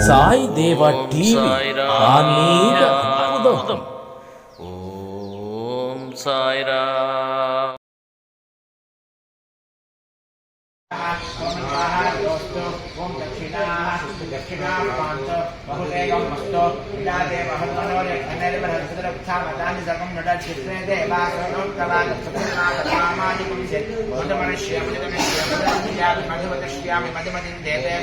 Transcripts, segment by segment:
சாய் தேவா TV ஆன்மீக அற்புதம். ஓம் சாய்ராம். ओम दक्षिणा पांच बहुदेवं मस्तो विदाते महत्मनोरे अन्यरे बरहस्पतिरक्षा मतानि सर्वं नडा चित्रे देवासनं कलाग सत्यामानि कुंसे मधुमनश्यामि मधुमतिं देवे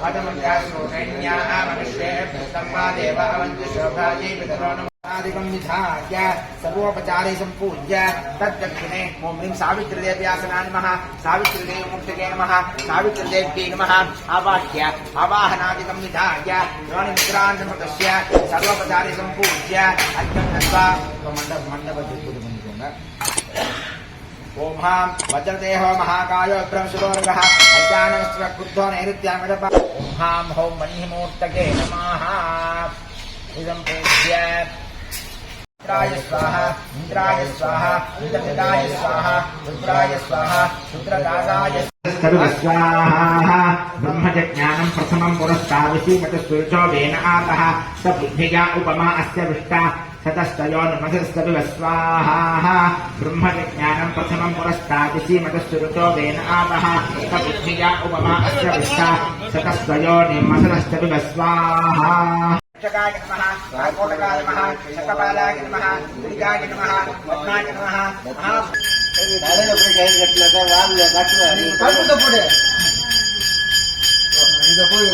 मधुमत्यासोकन्या मनुष्ये सम्मा देव अवन्त शोभायै वितरणम् आदिकं विधाय सर्वोपचारे सम्पूज्य तद्दक्षिणे ओं ह्रीं सावित्रीदेव्यासनाय नमः सावित्रीदेवमूर्तये नमः सावित्रीदेव्यै नमः आवाह्य आवाहनादिकं विधाय योनिमुद्रान्तस्य सर्वोपचारे सम्पूज्य अर्घ्यं दत्त्वा ओम हां वज्रदेहो महाकायो ब्रह्मसुरोर्गः अज्ञानस्य क्रुद्धो नैऋत्यामदप ओम हां हौं मणिमूर्तये नमः इदं पूज्य इंद्राय स्वाहा इंद्रदाय स्वाहा रुद्राय स्वाहा रुद्रदासाय स्वाहा ब्रह्मज्ञानं प्रथमं पुरस्ताविषि मतस्विर्चो वेन आतः स बुद्धिया उपमा अस्य विष्टा सतस्तयोन्मसस्तविव स्वाहा ब्रह्मज्ञानं प्रथमं पुरस्ताविषि मतस्विर्चो वेन आतः स बुद्धिया उपमा अस्य विष्टा सतस्तयोन्मसस्तविव स्वाहा चकाय नमः कोटकाय नमः शकपालाय नमः दुर्गाय नमः पद्माय नमः महा डालेलो कोई गैर गटला वाल गटवा काटू तो पड़े इधर कोई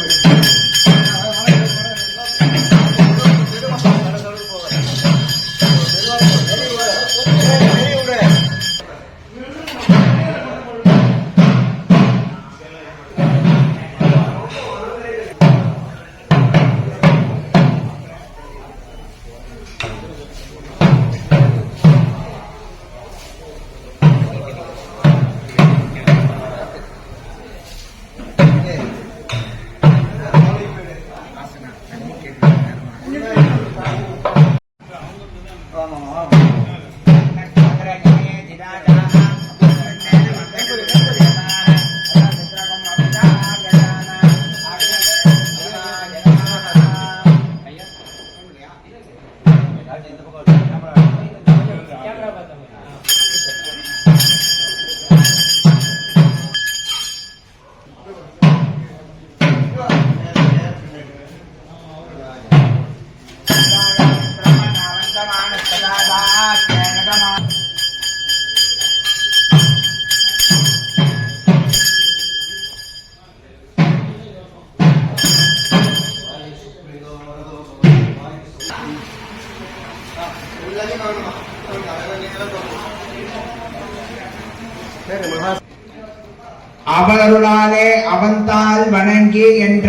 அவருளாலே அவந்தால் வணங்கி என்ற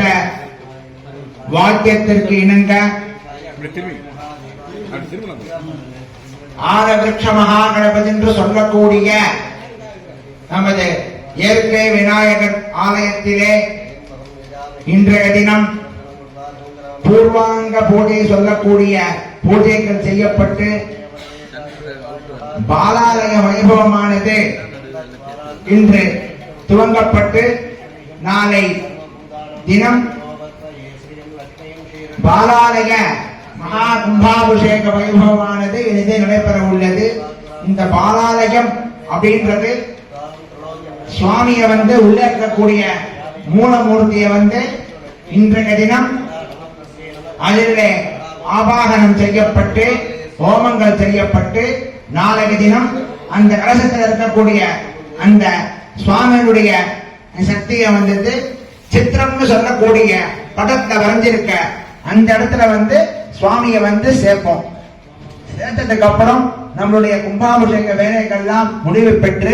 வாக்கியத்திற்கு இணங்க ஆரவிருட்ச மகாகணபதி என்று சொல்லக்கூடிய நமது இயற்கை விநாயகர் ஆலயத்திலே இன்றைய தினம் பூர்வாங்க பூஜை சொல்லக்கூடிய பூஜைகள் செய்யப்பட்டு பாலாலய வைபவமானது இன்று துவங்கப்பட்டு நாளை தினம் பாலாலய மகா கும்பாபிஷேக வைபவமானது இனிதே நடைபெற உள்ளது. இந்த பாலாலயம் அப்படின்றது சுவாமியை உள்ள இருக்கக்கூடிய மூலமூர்த்தியை இன்றைய தினம் அதிலே ஆபாகனம் செய்யப்பட்டு ஹோமங்கள் செய்யப்பட்டு நாளைய தினம் அந்த கலசத்தில் இருக்கக்கூடிய அந்த சுவாமியுடைய சக்தியை சித்திரம்னு சொல்லக்கூடிய படத்தை வரைஞ்சிருக்க அந்த இடத்துல சுவாமியை சேர்ப்போம். சேர்த்ததுக்கு அப்புறம் நம்மளுடைய கும்பாபிஷேக வேலைகள்லாம் முடிவு பெற்று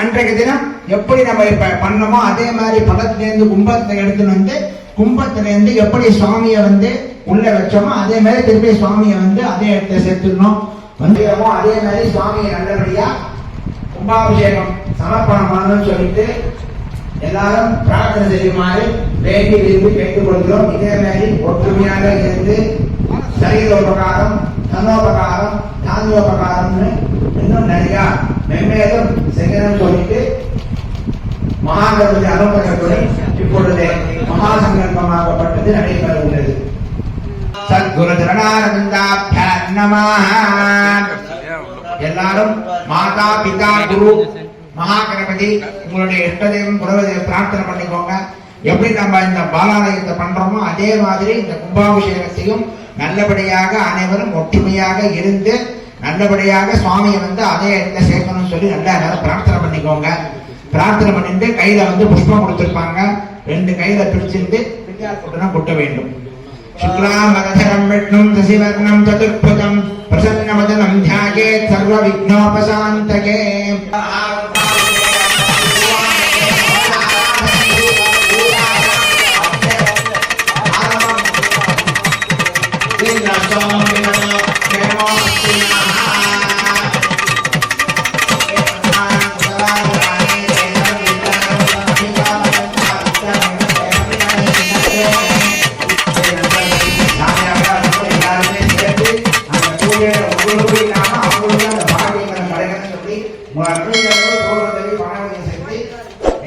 அன்றைய தினம் எப்படி நம்ம இப்ப பண்ணமோ அதே மாதிரி படத்திலேருந்து கும்பத்தை எடுத்துன்னு கும்பத்திலேருந்து எப்படி சுவாமியை உள்ள வச்சோமோ அதே மாதிரி திருப்பி சுவாமியை அதே இடத்துல சேர்த்துக்கணும். அதே மாதிரி சுவாமியை நல்லபடியா கும்பாபிஷேகம் சமர்ப்பணம் பண்ணணும்னு சொல்லிட்டு எல்லாரும் பிரார்த்தனை செய்யுமாறு வேண்டி விரும்பி கேட்டுக் கொள்கிறோம். இதே மாதிரி ஒற்றுமையாக இருந்து சரீரோபகாரம் தனோபகாரம் தானியோபகாரம்னு இன்னும் நிறைய மென்மேலும் செய்யணும்னு சொல்லிட்டு மகாகணபதி அனுமதியுடன் இப்பொழுது மகா சங்கல்பமாகப்பட்டது நடைபெறும். சரணாரவிந்தாभ्यां நமः. எல்லாரும் மாதா பிதா குரு மகாகணபதி உங்களுடைய இஷ்டதெய்வம் குலதெய்வம் பிரார்த்தனை பண்ணிக்கோங்க. எப்படி நம்ம இந்த பாலாலயத்தை பண்றோமோ அதே மாதிரி இந்த கும்பாபிஷேகத்தையும் நல்லபடியாக அனைவரும் ஒற்றுமையாக இருந்து நல்லபடியாக சுவாமியை அதே இடத்துல சேர்க்கணும்னு சொல்லி நல்லா எல்லாரும் பிரார்த்தனை பண்ணிக்கோங்க. பிரார்த்தனை பண்ணிட்டு கையில புஷ்பம் கொடுத்திருப்பாங்க, 2 கையில பிடிச்சிருந்து கொட்ட வேண்டும். சுக்லாம்பரதரம் விஷ்ணும் சசிவர்ணம் சதுர்புஜம் பிரசன்னவதனம் த்யாயேத் சர்வ விக்னோபசாந்தகே.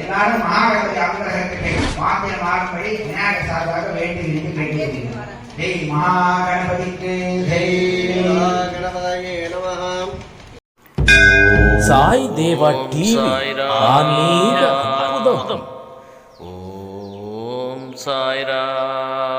எல்லாரும் மகாகணபதி அனுகிரகத்தை மாத்தியமாகும்படி விநாயகர் சார்பாக வேண்டி கேட்கிறேன். ஜெய் மகாகணபதிக்கு ஜெய். சாய் தேவா டிவி ஆன்மீக அற்புதம். ஓம் சாய்ராம்.